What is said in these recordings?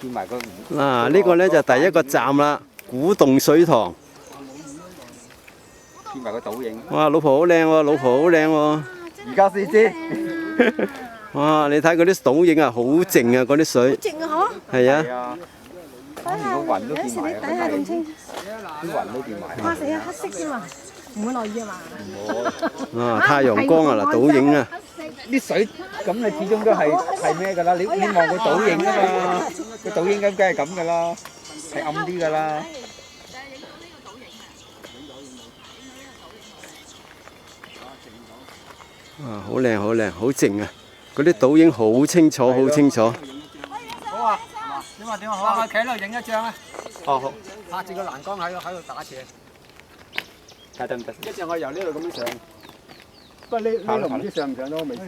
見埋個嗱，呢個咧就第一個站啦，古洞水塘。見埋個倒影。哇，老婆好靚喎，老婆好靚喎。而家先知。哇，你睇嗰啲倒影啊，好靜啊，嗰啲水。靜啊係啊。係啊。連個雲都見埋啊！睇下咁清，啲雲都見埋。哇死啊，黑色添嘛，唔會落雨啊嘛？啊，太陽光啊，嗱，倒影啊。啲水咁你始終都係咩㗎啦？你望個倒影啊嘛，個倒影咁梗係咁㗎啦，係暗啲㗎啦。啊，好靚好靚，好靜啊！嗰啲倒影好清楚，好清楚。好啊，點啊好啊，企喺度影一張啊！哦好，拍住個欄杆喺度打斜。睇得唔得？一陣我由呢度咁樣上。不過呢度唔知上唔上到，我未試。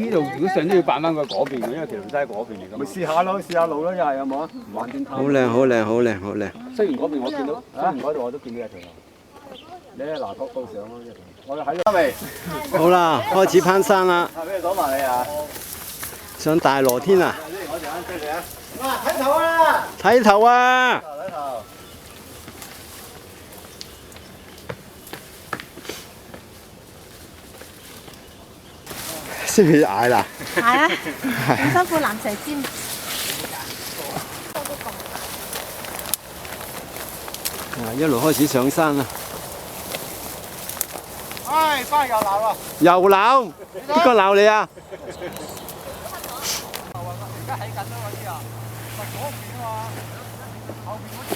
呢度如果上都要扮翻過嗰邊嘅，因為條龍西嗰邊嚟㗎嘛。咪試下咯，試下路咯，又係有冇啊？橫掂好靚好靚好靚好靚。雖然嗰邊我見到，雖然嗰度我都見到有條路。你喺嗱角度上咯，我哋喺度未？好啦，開始攀山啦。俾你講埋你啊！上大羅天啊！我陣間追你啊！哇，睇頭啊！睇頭啊！睇頭。識唔識嗌啦？係啊，咁辛苦藍蛇尖。啊，一路開始上山啦。唉，翻去又鬧啦！又鬧？邊個鬧你啊？而家起緊咯嗰啲啊，咪嗰邊啊嘛，後邊嗰啲。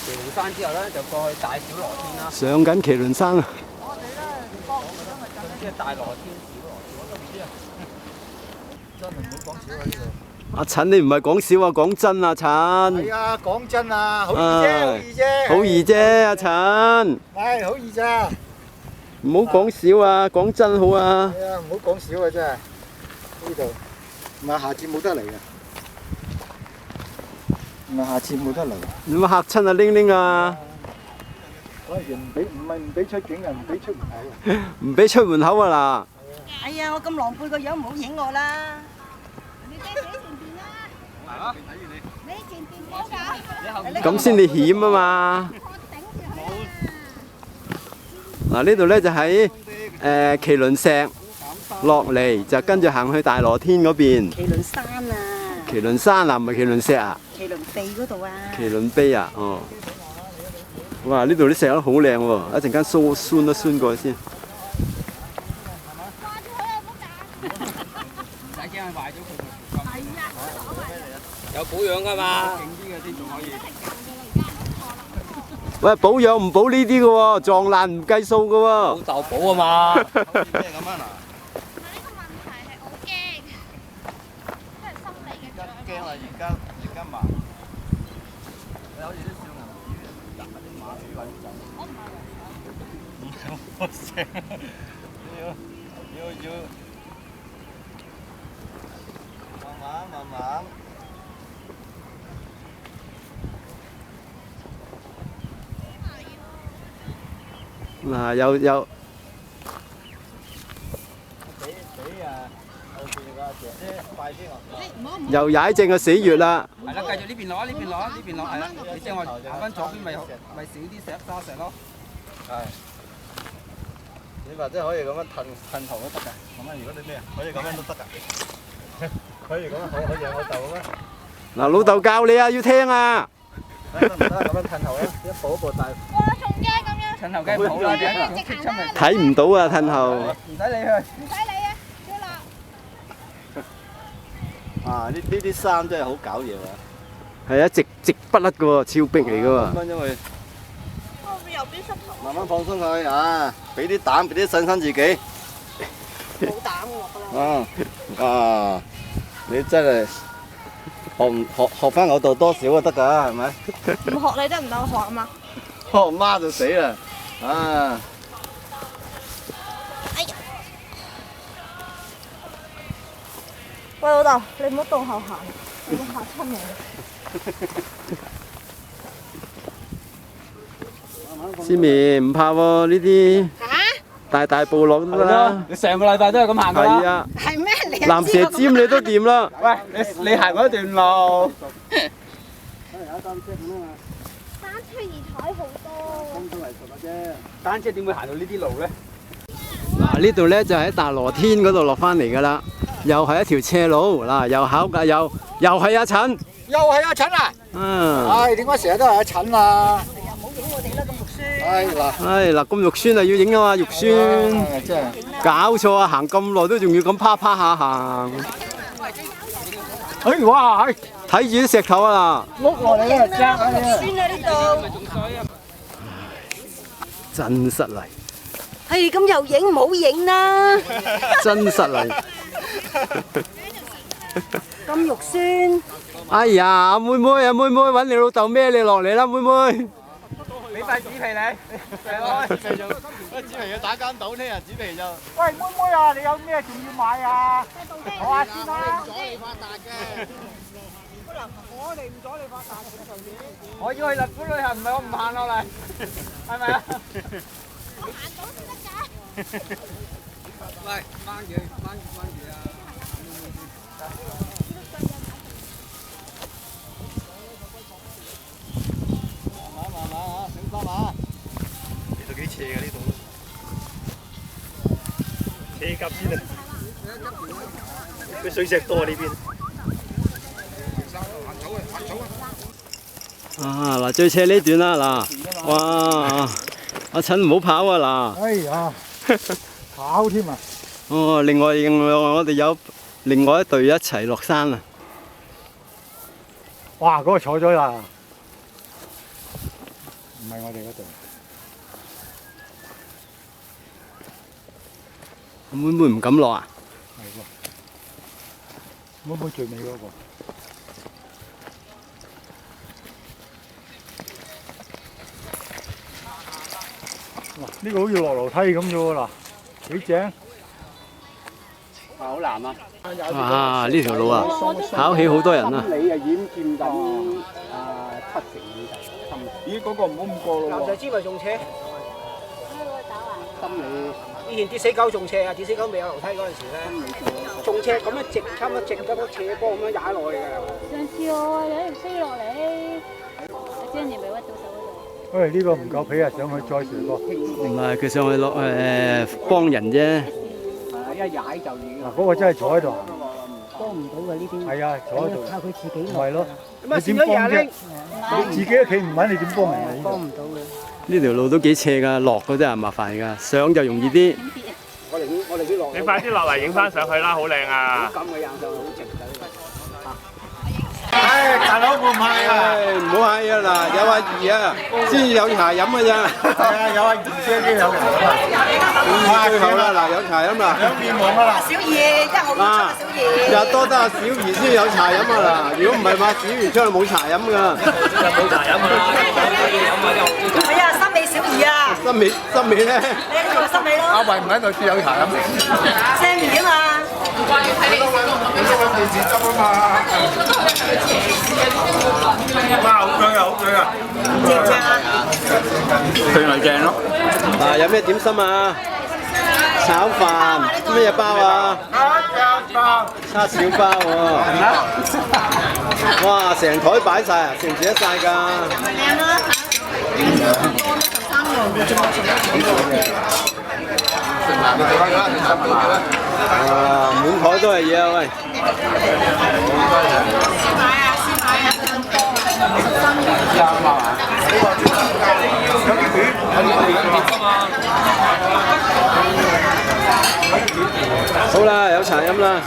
麒麟山之後咧，就過去大小羅天啦。上緊麒麟山啊！我哋咧幫我今日緊即係大羅天、小羅天，我都唔知啊。真係唔好講少啊呢度。阿陳，你唔係講笑啊，講真啊，陳。係啊，講真啊，好易啫，好易啫。好易啫，阿陳。係好易咋。唔好講笑啊，講真好啊。係啊，唔好講少啊，真係。呢度唔係下次冇得嚟嘅。唔係下次冇得嚟。你咪嚇親阿玲玲啊！嗰陣時唔俾出境啊，唔俾出門口啊。唔俾出門口啊哎呀，我咁狼狽個樣，唔好影我啦！嗱，咁先至險啊嘛。嗱，呢度咧就喺麒麟石落嚟，就跟住行去大羅天嗰邊。麒麟山啊！麒麟山啊，唔係麒麟石啊？麒麟鼻嗰度啊！麒麟碑啊，哦。哇！呢度啲石都好靚喎，一陣間酸一酸過去先。有保養㗎嘛？勁啲嘅先仲可以。喂，保養唔保呢啲嘅喎，撞爛唔計數嘅喎。老豆保啊嘛。咩咁啊嗱？驚啊！而家麻。你好似啲小銀紙入啲馬主揾走。我唔係。唔係我聲。要。慢慢。嗱，又俾啊！後邊個姐姐快啲啊！又踩正個死穴啦。係啦，繼續呢邊攞，呢邊攞，呢邊攞，係啦。你即係我行翻左邊咪少啲沙石咯。係。你或者可以咁樣褪頭都得㗎。咁樣如果你咩啊？可以咁樣都得㗎。可以咁樣，可以讓老豆咁樣。嗱，老豆教你啊，要聽啊。得唔得？咁樣褪頭咧，一步一步大。哇，仲驚咁樣？褪頭梗係唔好啦，點解出咪？睇唔到啊，褪後。唔使理佢。唔使理啊，跳落。啊！呢啲衫真係好搞嘢啊！係啊，直不甩嘅喎，超逼嚟嘅喎。因為後邊又邊濕頭。慢慢放鬆佢啊！俾啲膽，俾啲信心自己。冇膽我不嬲。啊！你真係學翻我度多少就得㗎，係咪？唔學你得唔得？我學啊嘛。學媽就死啦！啊！哎呀！喂，老豆，你唔好倒後行，你會嚇親我。思綿唔怕喎呢啲。嚇？大步落都得啦。你上個禮拜都係咁行㗎係啦。啊，係咩？你蚺蛇尖你都掂啦。喂，你行嗰段路。單車熱海好多。單車點會行到呢啲路咧？嗱，呢度咧就喺大羅天嗰度落翻嚟㗎啦，又係一條斜路嗱，又考㗎又係阿陳。又係阿陳啊！嗯。點解成日都係阿陳啊？唔好影我哋啦，咁肉酸。嗱，咁肉酸啊，要影啊嘛，肉酸。真係搞錯啊！行咁耐都仲要咁趴下行。哇！睇住啲石頭啊！碌落嚟啊！酸啊呢度。真失禮，係咁又影，唔好影啦。真失禮。咁肉酸。哎呀，妹妹啊，妹妹，揾你老豆孭你落嚟啦，妹妹。俾塊紙皮你，紙皮要打間賭聽日紙皮就。喂，妹妹啊，你有咩仲要買啊？我話先啦。我哋唔阻你發達嘅。我要去日本旅行，唔係我唔行落嚟，係咪啊？我行到先得㗎。喂，掹住啊！慢慢啊，小心啊！呢度幾斜㗎呢度。斜急先啊！啲水石多啊呢邊。啊嗱，最斜呢段啦嗱，哇！阿陳唔好跑啊嗱。哎呀，跑添啊！哦，另外我哋有另外一隊一齊落山啊！哇，嗰個坐咗啦，唔係我哋嗰隊。妹妹唔敢落啊？係喎，妹妹最尾嗰個。呢個好似落樓梯咁啫喎嗱，幾正！好難啊！哇！呢條路啊，考起好多人啊！你啊已經佔緊7成以上。咦，嗰個唔好咁過咯喎！就知咪仲斜。心理以前跌死狗仲斜啊，跌死狗未有樓梯嗰陣時咧，仲斜咁樣直，差唔多直咗個斜坡咁樣踩落去㗎。上次我有條飛落嚟，我將條尾屈到手嗰度。喂，呢個唔夠皮啊，上去再上個。唔係佢上去落幫人啫。一踩就已嗱，嗰個真係坐喺度。幫唔到㗎呢啲。係啊，坐喺度。靠佢自己。係咯。你點幫啫？你自己都企唔穩，你點幫人啊？幫唔到嘅。呢條路都幾斜㗎，落嗰啲係麻煩㗎，上就容易啲。我哋啲落。你快啲落嚟影翻上去啦，好靚啊！咁嘅樣就好直㗎。唉，大佬唔係啊！唔好嗌啊嗱，有阿姨啊，先有茶飲㗎咋。係啊，有阿姨先有茶飲啊！最後啦，嗱有茶飲啦。兩面黃啊啦！小二1號出啊，小二。日多得阿小儀先有茶飲啊嗱，如果唔係嘛，小儀出去冇茶飲㗎。冇茶飲啊！係啊，森美小二啊！心尾咧？你喺度森美咯。阿慧唔喺度先有茶飲。Sammy 啊嘛。電視汁啊嘛！哇，好正啊，好正啊！正唔正啊？佢咪正咯。嗱，有咩點心啊？炒飯，咩包啊？叉燒包喎。哇，成台擺晒啊，食唔食得晒㗎？靚啦！啊，滿台都係嘢啊喂！好啦，有茶飲啦。